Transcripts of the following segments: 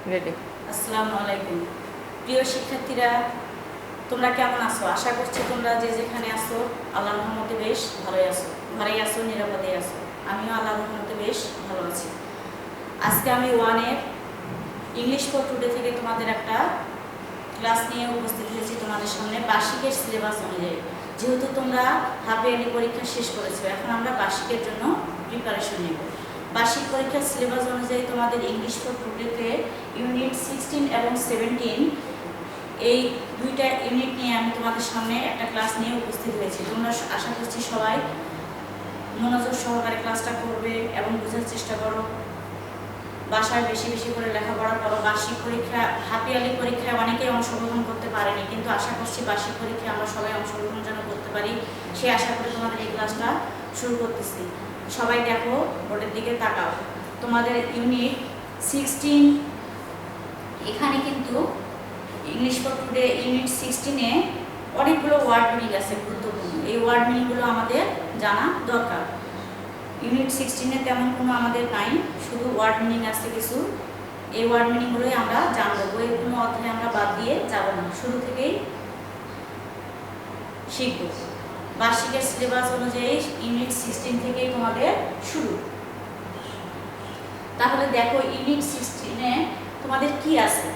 Ready. আসসালামু আলাইকুম। প্রিয় শিক্ষার্থীরা, তোমরা কেমন আছো? আশা করছি তোমরা যে যেখানে আছো আল্লাহর রহমতে বেশ ভালোই আছো, ঘরেই আছো, নিরাপদে আছো। আমিও আল্লাহর রহমতে বেশ ভালো আছি। আজকে আমি ওয়ানের ইংলিশ ফর টুডে থেকে তোমাদের একটা ক্লাস নিয়ে উপস্থিত হয়েছি তোমাদের সামনে বার্ষিকের সিলেবাস অনুযায়ী। যেহেতু তোমরা হাফ ইয়ারলি পরীক্ষা শেষ করেছো, এখন আমরা বার্ষিকের জন্য প্রিপারেশন নেব। বার্ষিক পরীক্ষার সিলেবাস অনুযায়ী তোমাদের ইংলিশ ফর টুডেতে ইউনিট 16 এবং 17 এই দুইটা ইউনিট নিয়ে আমি তোমাদের সামনে একটা ক্লাস নিয়ে উপস্থিত হয়েছি। তোমরা আশা করছি সবাই মনোযোগ সহকারে ক্লাসটা করবে এবং বোঝার চেষ্টা করো। বাসায় বেশি বেশি করে লেখাপড়া করো। বার্ষিক পরীক্ষা, হাফ ইয়ারলি পরীক্ষায় অনেকেই অংশগ্রহণ করতে পারেনি, কিন্তু আশা করছি বার্ষিক পরীক্ষায় আমরা সবাই অংশগ্রহণ যেন করতে পারি, সেই আশা করে তোমাদের এই ক্লাসটা শুরু করতেছি। সবাই দেখো, বোর্ডের দিকে তাকাও। তোমাদের ইউনিট 16 এখানে কিন্তু ইংলিশ ফর টুডে ইউনিট 16-এ অনেকগুলো ওয়ার্ড মিনিং আছে গুরুত্বপূর্ণ। এই ওয়ার্ড মিনিংগুলো আমাদের জানা দরকার। ইউনিট 16-এ তেমন কোনো আমাদের নাই, শুধু ওয়ার্ড মিনিং আছে কিছু। এই ওয়ার্ড মিনিংগুলোই আমরা জানবো। বইয়ের কোনো অধ্যায় আমরা বাদ দিয়ে যাব না, শুরু থেকেই শিখব। বার্ষিকের সিলেবাস অনুযায়ী ইউনিট 16 থেকেই তোমাদের শুরু। তাহলে দেখো, ইউনিট 16-এ তোমাদের কি আছে?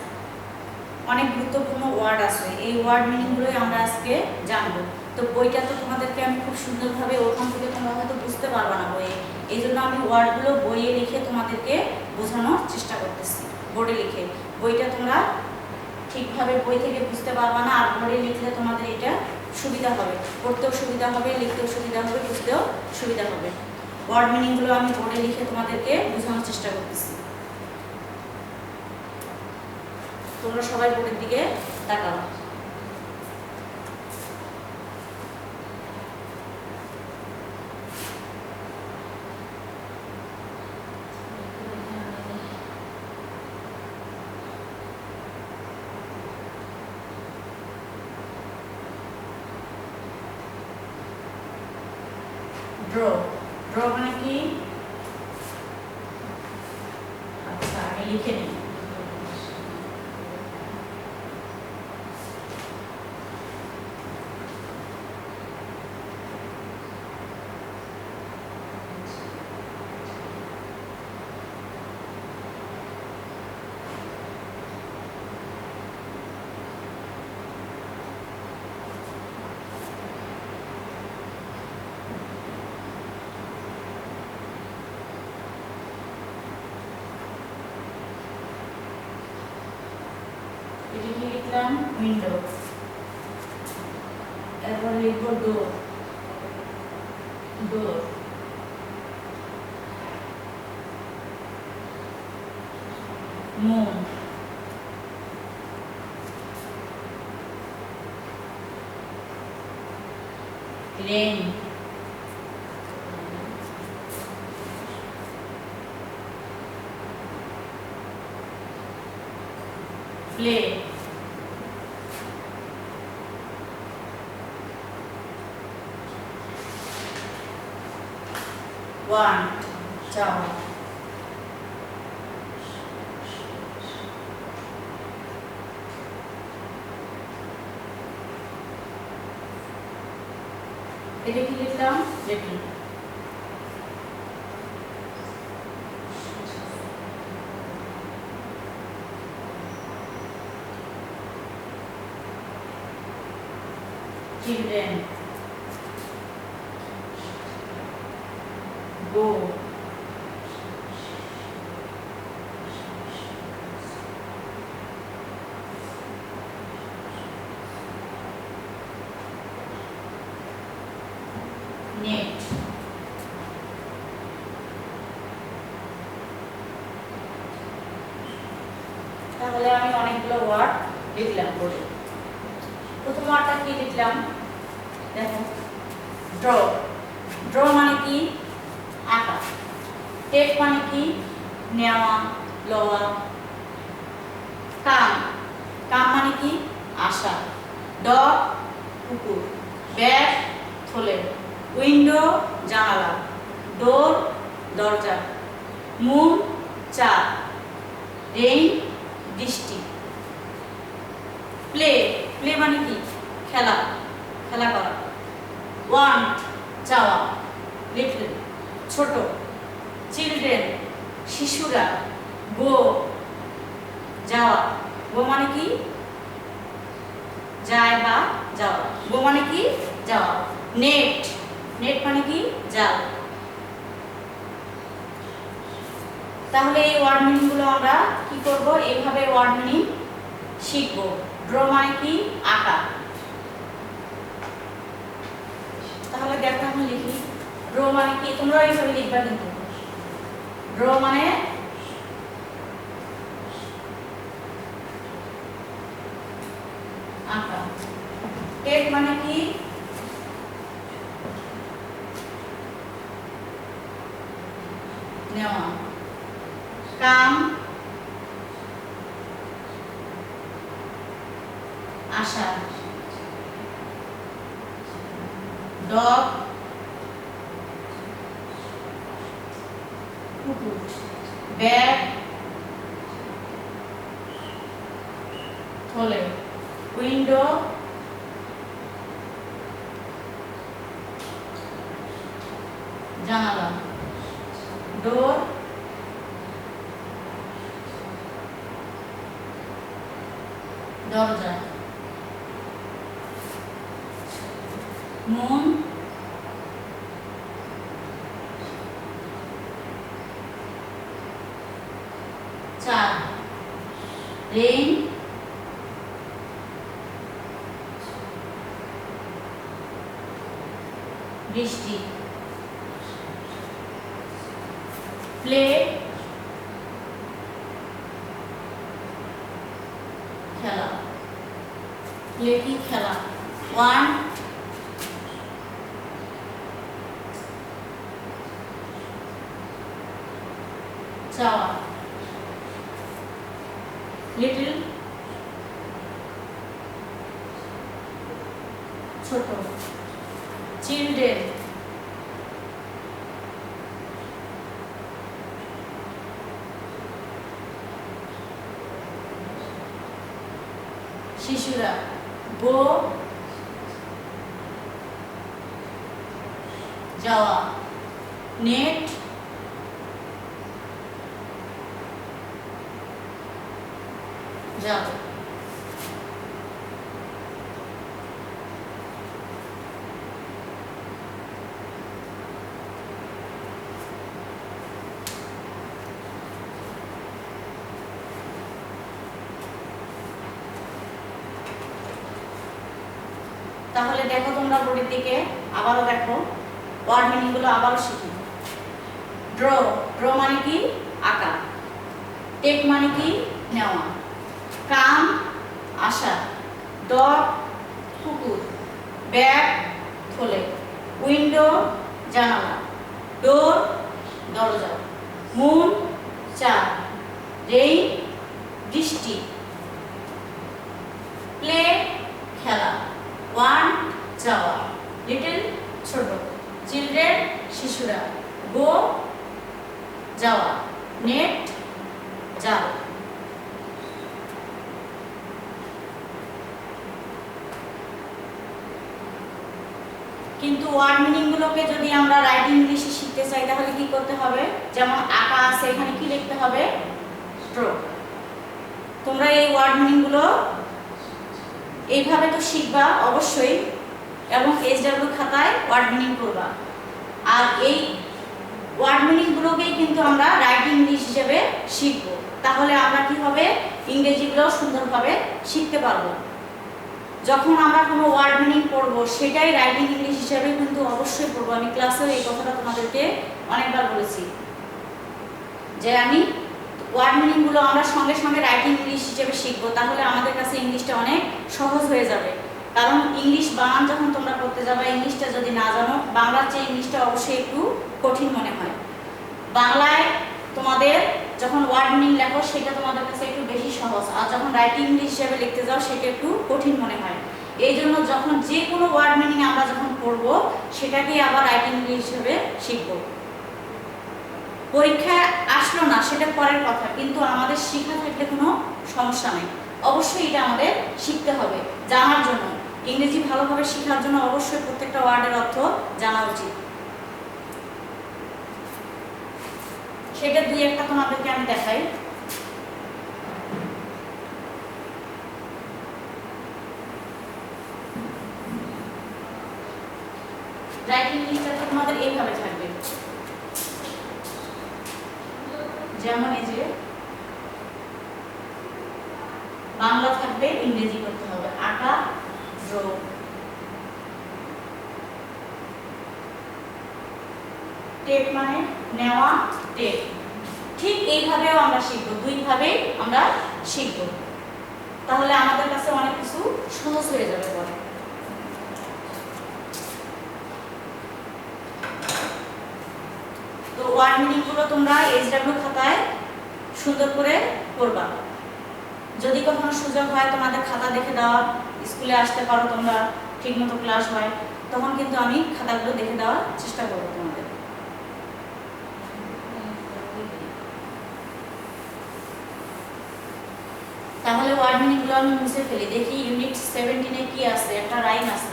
অনেক গুরুত্বপূর্ণ ওয়ার্ড আছে। এই ওয়ার্ড মিনিংগুলোই আমরা আজকে জানবো। তো বইটা তো তোমাদেরকে আমি খুব সুন্দরভাবে, ওখান থেকে তোমরা হয়তো বুঝতে পারবে না বইয়ে, এই জন্য আমি ওয়ার্ডগুলো বইয়ে লিখে তোমাদেরকে বোঝানোর চেষ্টা করতেছি, বোর্ডে লিখে। বইটা তোমরা ঠিকভাবে বই থেকে বুঝতে পারবে না, আর বোর্ডে লিখলে তোমাদের এটা সুবিধা হবে, পড়তেও সুবিধা হবে, লিখতেও সুবিধা হবে, বুঝতেও সুবিধা হবে। ওয়ার্ড মিনিংগুলো আমি বোর্ডে লিখে তোমাদেরকে বোঝানোর চেষ্টা করতেছি। তোমরা সবাই বোর্ডের দিকে তাকাও। ড্র, ড্র মানে কি? আচ্ছা, আমি লিখে নিই। এটাকে লিখলাম উইন্ডো, এরপর লিখবো ডোর, ডোর। মুন, রেন, প্লে, ওয়ান্ট, চাওয়া। এটা কি লিখলাম? রেডি। চিলড্রেন, গো, নেট। তাহলে আমি অনেকগুলো ওয়ার্ড লিখলাম বলে। প্রথম ওয়ার্ডটা কি লিখলাম? দেখো, ড্র। ড্র মানে কি? আঁকা। টেক মানে কি? নেওয়া, লওয়া। কাম, কাম মানে কি? আসা। ডগ, কুকুর। ব্যাগ, থলে। উইন্ডো, জানালা। ডোর, দরজা। মুন, চাঁদ। রেইন, বৃষ্টি। প্লে, প্লে মানে কি? খেলা, খেলা করা। ওয়ান্ট, চাওয়া, লিটল, ছোট। চিলড্রেন, শিশুরা। গো, যাওয়া। গো মানে কি? যায় বা যাওয়া। গো মানে কি? যাওয়া। নেট, নেট মানে কি? জাল। তাহলে এই ওয়ার্ড মিনিং গুলো আমরা কি করব? এইভাবে ওয়ার্ড মিনিং শিখব। ড্র মানে কি? আঁকা। তাহলে দেখো আমি লিখি, ড্র মানে কি? তোমরা এইভাবে লিখবা কিন্তু। ড্র মানে আঁকা। টেক মানে কি? নেওয়া। কাম, আসা। ডগ, কুকুর। ব্যাগ, থলে। উইন্ডো, জানালা। ডোর, দরজা। মুন, চাঁদ। রেইন, বৃষ্টি। প্লে, খেলা। প্লে কি? খেলা। ওয়ান, চাওয়া। লিটল, ছোট। চিলড্রেন, শিশুরা। গো, যাওয়া। নেট, জাল। তাহলে দেখো তোমরা বোর্ডের দিকে, আবারও দেখো ওয়ার্ড মিনিং গুলো আবারও শিখি। ড্র, ড্র মানে কি? আঁকা। টেক মানে কি? নেওয়া। কাম, আসা। ডগ, কুকুর। ব্যাগ, থলে। উইন্ডো, জানালা। ডোর, দরজা। মুন, চাঁদ। রেইন, বৃষ্টি। প্লে, খেলা। ওয়ান, যাওয়া। লিটল, ছোট। চিলড্রেন, শিশুরা। গো, যাওয়া। নেট, জাল। কিন্তু ওয়ার্ড মিনিং গুলোকে যদি আমরা রাইটিং ইংলিশে শিখতে চাই তাহলে কি করতে হবে? যেমন আঁকা আছে, এখানে কি লিখতে হবে? ড্র। তোমরা এই ওয়ার্ড মিনিং গুলো এইভাবে তো শিখবা অবশ্যই, এবং এইচডব্লিউ খাতায় ওয়ার্ড মিনিং করবা। আর এই ওয়ার্ড মিনিং গুলোকেই কিন্তু আমরা রাইটিং ইংলিশ হিসেবে শিখব। তাহলে আমরা কি হবে? ইংরেজিগুলো সুন্দরভাবে শিখতে পারবো। যখন আমরা কোনো ওয়ার্ড মিনিং পড়বো সেটাই রাইটিং ইংলিশ হিসেবে কিন্তু অবশ্যই পড়বো। আমি ক্লাসেও এই কথাটা তোমাদেরকে অনেকবার বলেছি যে আমি ওয়ার্ড মিনিং গুলো আমরা সঙ্গে সঙ্গে রাইটিং ইংলিশ হিসেবে শিখবো, তাহলে আমাদের কাছে ইংলিশটা অনেক সহজ হয়ে যাবে। কারণ ইংলিশ বানান যখন তোমরা করতে যাবে, ইংলিশটা যদি না জানো, বাংলার চেয়ে ইংলিশটা অবশ্যই একটু কঠিন মনে হয়। বাংলায় তোমাদের যখন ওয়ার্ড মিনিং লেখো সেটা তোমাদের কাছে একটু বেশি সহজ, আর যখন রাইটিং ইংলিশ হিসেবে লিখতে যাও সেটা একটু কঠিন মনে হয়। এই জন্য যখন যে কোনো ওয়ার্ড মিনিং আমরা যখন পড়বো সেটাকেই আবার রাইটিং ইংলিশ হিসেবে শিখবো। পরীক্ষায় আসলো না সেটা পরের কথা, কিন্তু আমাদের শিক্ষা থাকলে কোনো সমস্যা নেই। অবশ্যই এটা আমাদের শিখতে হবে জানার জন্য। ইংরেজি ভালোভাবে শেখার জন্য অবশ্যই প্রত্যেকটা ওয়ার্ডের অর্থ জানা উচিত। সেটা দুই একটা তোমাদেরকে আমি দেখাই। রাইটিং লিস্টটা তোমাদের এইভাবে থাকবে, যেমন এই যে বাংলা থাকবে, ইংরেজি করতে হবে আঁকা, ড্র। টেপ মানে নেওয়া, টেপ। ঠিক এইভাবেও আমরা শিখব, দুইভাবে আমরা শিখব, তাহলে আমাদের কাছে অনেক কিছু সহজ হয়ে যাবে পরে। তো ওয়ার্ড মিনিং গুলো তোমরা এইচডব্লিউ খাতায় সুন্দর করে করবা। যদি কখনো সুযোগ হয় তোমাদের খাতা দেখে দেওয়া, স্কুলে আসতে পারো তোমরা, ঠিকমতো ক্লাস হয়, তখন কিন্তু আমি খাতাগুলো দেখে দেওয়ার চেষ্টা করবো তোমাদের। তাহলে ওয়ার্ড মিনিং গুলো আমি মুছে ফেলি, দেখি ইউনিট 17 কি আছে। একটা রাইম আছে,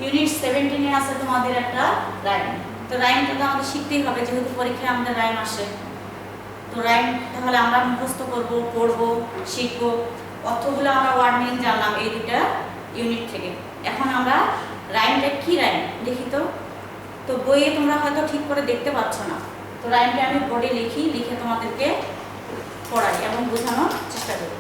ইউনিট 17 আছে তোমাদের একটা রাইম। তো রাইমটা তো আমাদের শিখতেই হবে, যেহেতু পরীক্ষায় আমাদের রাইম আসে। তো রাইম তাহলে আমরা মুখস্থ করব, পড়ব, শিখব। অর্থগুলো আমরা ওয়ার্ড মিনিং জানলাম এই দুটা ইউনিট থেকে। এখন আমরা রাইমটা কি রাইম দেখি তো। তো বইয়ে তোমরা হয়তো ঠিক করে দেখতে পাচ্ছ না, তো রাইমটা আমি বোর্ডে লিখি, লিখে তোমাদেরকে পড়াই এবং বোঝানোর চেষ্টা করি।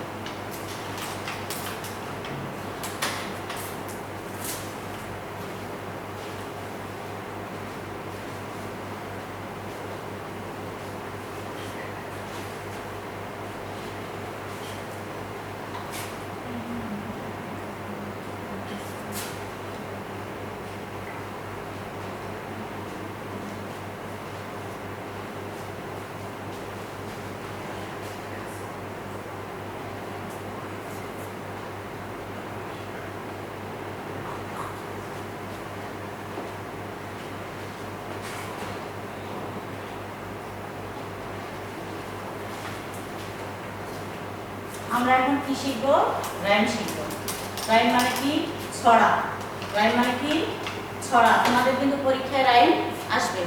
আমরা এখন কি শিখবো? রাইম শিখবো। রাইম মানে কি? ছড়া। রাইম মানে কি? ছড়া। তোমাদের কিন্তু পরীক্ষায় রাইম আসবে।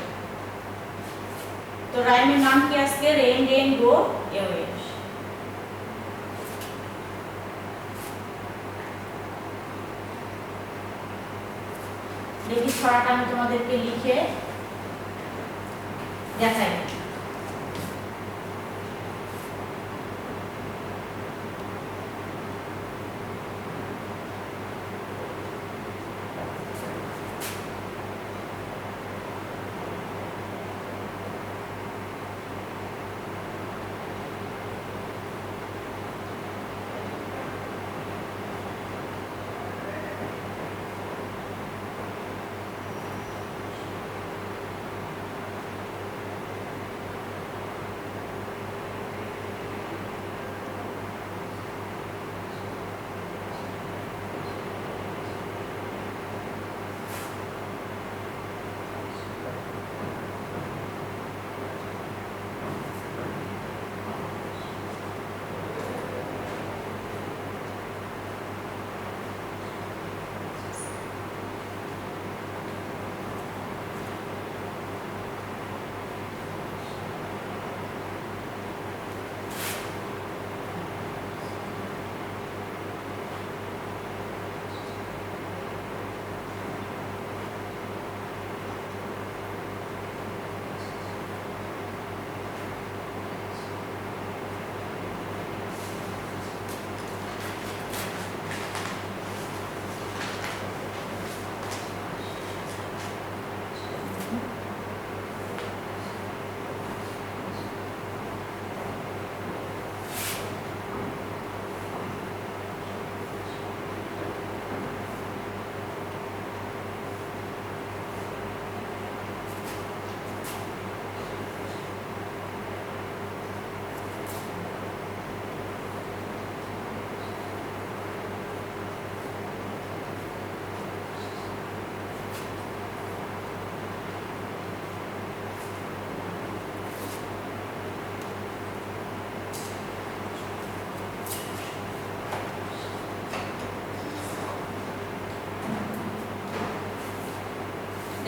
তো রাইমের নাম কি আজকে? Rain rain go away. দেখি ছড়াটা আমি তোমাদেরকে লিখে দেখাই।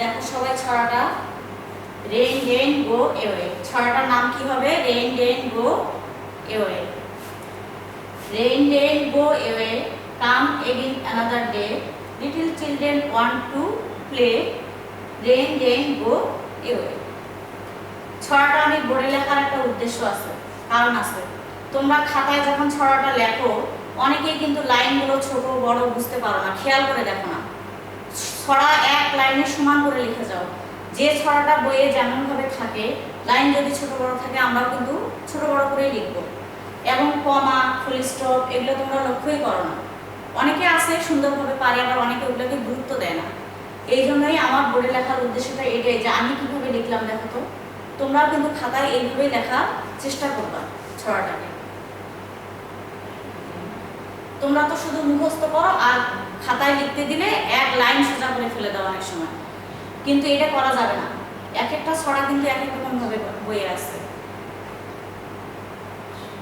দেখো সবাই ছড়াটা, রেইন রেইন গো এওয়ে। ছড়াটার নাম কি হবে? Rain rain go away. Rain rain go away, come again another day, little children want to play, rain rain go away. ছড়াটা আমি বোর্ডে লেখার একটা উদ্দেশ্য আছে, কারণ আছে। তোমরা খাতায় যখন ছড়াটা লেখো অনেকেই কিন্তু লাইনগুলো ছোট বড় বুঝতে পারো না, খেয়াল করে দেখো না। ছড়া এক লাইনে সমান করে লিখে যাও। যে ছড়াটা বইয়ে যেমনভাবে থাকে, লাইন যদি ছোট বড় থাকে আমরাও কিন্তু ছোট বড় করেই লিখব। এবং কমা, ফুল স্টপ এগুলো তোমরা লক্ষ্যই করো না। অনেকে আছে সুন্দরভাবে পারে, আবার অনেকে ওগুলোকে গুরুত্ব দেয় না। এই জন্যই আমার বোর্ডে লেখার উদ্দেশ্যটা এটাই যে আমি কিভাবে লিখলাম দেখো তো। তোমরাও কিন্তু খাতায় এইভাবেই লেখার চেষ্টা করবা ছড়াটাকে। তোমরা তো শুধু মুখস্থ করো আর খাতায় লিখতে দিলে এক লাইন সোজা করে ফেলে দাও অনেক সময়, কিন্তু এটা করা যাবে না। এক একটা ছড়া কিন্তু এক এক রকম ভাবে বইয়ে আছে।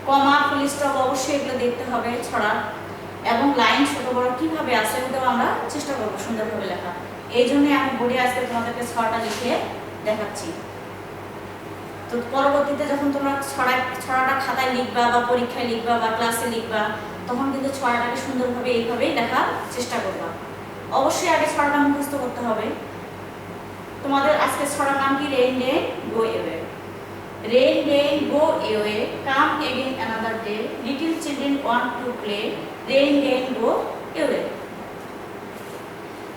কমা, ফুল স্টপ অবশ্যই এগুলো দেখতে হবে ছড়া, এবং লাইন ছোট বড় কিভাবে আছে ওটাও আমরা চেষ্টা করবো সুন্দরভাবে লেখা। এই জন্যই আমি বোর্ডে আজকে তোমাদেরকে ছড়াটা লিখে দেখাচ্ছি। তো পরবর্তীতে যখন তোমরা ছড়াটা খাতায় লিখবা বা পরীক্ষায় লিখবা বা ক্লাসে লিখবা, তখন কিন্তু ছড়াটাকে সুন্দরভাবে এইভাবেই লেখার চেষ্টা করবা। অবশ্যই আগে ছড়াটা মুখস্থ করতে হবে। তোমাদের আজকে ছড়ার নাম কি? Rain rain go away. Rain rain go away, come again another day, little children want to play, rain rain go away.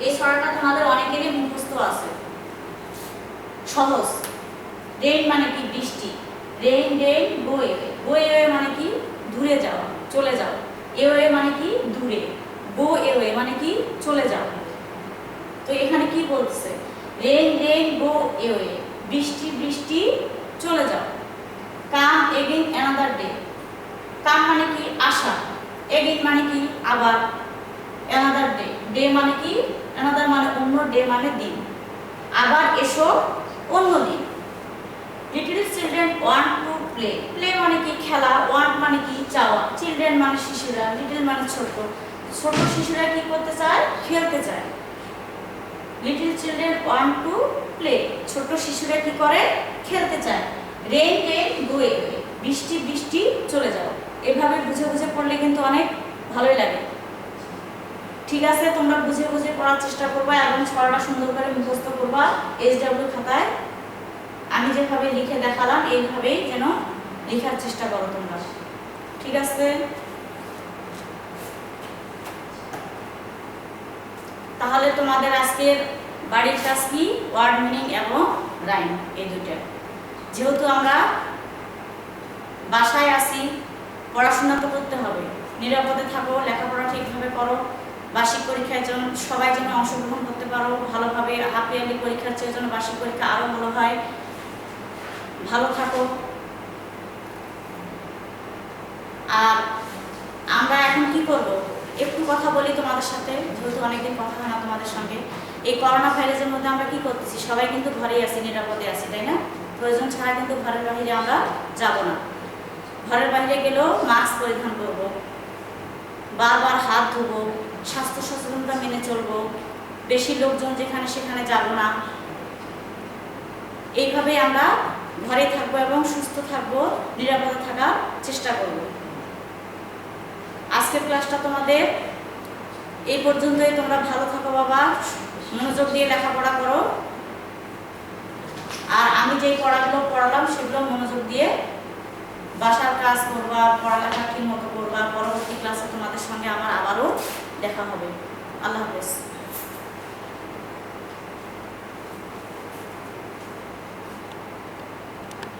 এই ছড়াটা তোমাদের অনেকেরই মুখস্থ আছে, সহজ। রেইন মানে কি? বৃষ্টি। Rain rain go away. Go away মানে কি? দূরে যাওয়া, চলে যাও। এওয়ে মানে কি? দূরে। গো এওয়ে মানে কি? চলে যাও। তো এখানে কি বলছে? রেইন রেইন গো এওয়ে, বৃষ্টি বৃষ্টি চলে যাও। Come again another day. Come মানে কি? আসা। এগেইন মানে কি? আবার। Another day. ডে মানে কি? অ্যানাদার মানে অন্য, ডে মানে দিন। আবার এসো অন্য দিন। Little children want to play. Play মানে কি? খেলা। ওয়ান্ট মানে কি? চাওয়া। চিলড্রেন মানে শিশুরা, লিটল মানে ছোট। ছোট শিশুরা কি করতে চায়? খেলতে চায়। Little children want to play. ছোট শিশুরা কি করে? খেলতে চায়। রেইন রেইন গো এওয়ে, বৃষ্টি বৃষ্টি চলে যাও। এভাবে বুঝে বুঝে পড়লে কিন্তু অনেক ভালোই লাগে। ঠিক আছে, তোমরা বুঝে বুঝে পড়ার চেষ্টা করবা এবং ছড়াটা সুন্দর করে মুখস্থ করবা SW খাতায়। আমি যেভাবে লিখে দেখালাম এইভাবেই যেন লেখার চেষ্টা করো তোমরা। ঠিক আছে, তাহলে তোমাদের আজকের বাড়ির কাজ কি? ওয়ার্ড মিনিং এবং রাইম, এই দুইটা। যেহেতু আমরা বাসায় আছি, পড়াশোনা তো করতে হবে। নিরাপদে থাকো, লেখাপড়া ঠিকভাবে করো। বার্ষিক পরীক্ষায় যেন সবাই যেন অংশগ্রহণ করতে পারো ভালোভাবে। হাফ ইয়ারলি পরীক্ষার চেয়ে যেন বার্ষিক পরীক্ষা আরও ভালো হয়। ভালো থাকো। আর আমরা এখন কি করব? একটু কথা বলি তোমাদের সাথে, যেহেতু অনেকদিন কথা হয় না তোমাদের সঙ্গে। এই করোনা ভাইরাসের মধ্যে আমরা কি করতেছি? সবাই কিন্তু ঘরেই আছি, নিরাপদে আছি, তাই না? প্রয়োজন ছাড়া কিন্তু ঘরের বাইরে আমরা যাব না। ঘরের বাইরে গেলেও মাস্ক পরিধান করব, বারবার হাত ধোবো, স্বাস্থ্য সচেতনতা মেনে চলবো, বেশি লোকজন যেখানে সেখানে যাব না। এইভাবে আমরা ঘরে থাকবো এবং সুস্থ থাকবো, নিরাপদে থাকার চেষ্টা করব। আজকের ক্লাসটা তোমাদের এই পর্যন্তই। তোমরা ভালো থাকো বাবা, মনোযোগ দিয়ে লেখাপড়া করো। আর আমি যেই পড়াগুলো পড়ালাম সেগুলো মনোযোগ দিয়ে বাসার কাজ করবা, পড়ালেখা ঠিক মতো করবা। পরবর্তী ক্লাসে তোমাদের সঙ্গে আমার আবারও দেখা হবে। আল্লাহ হাফেজ।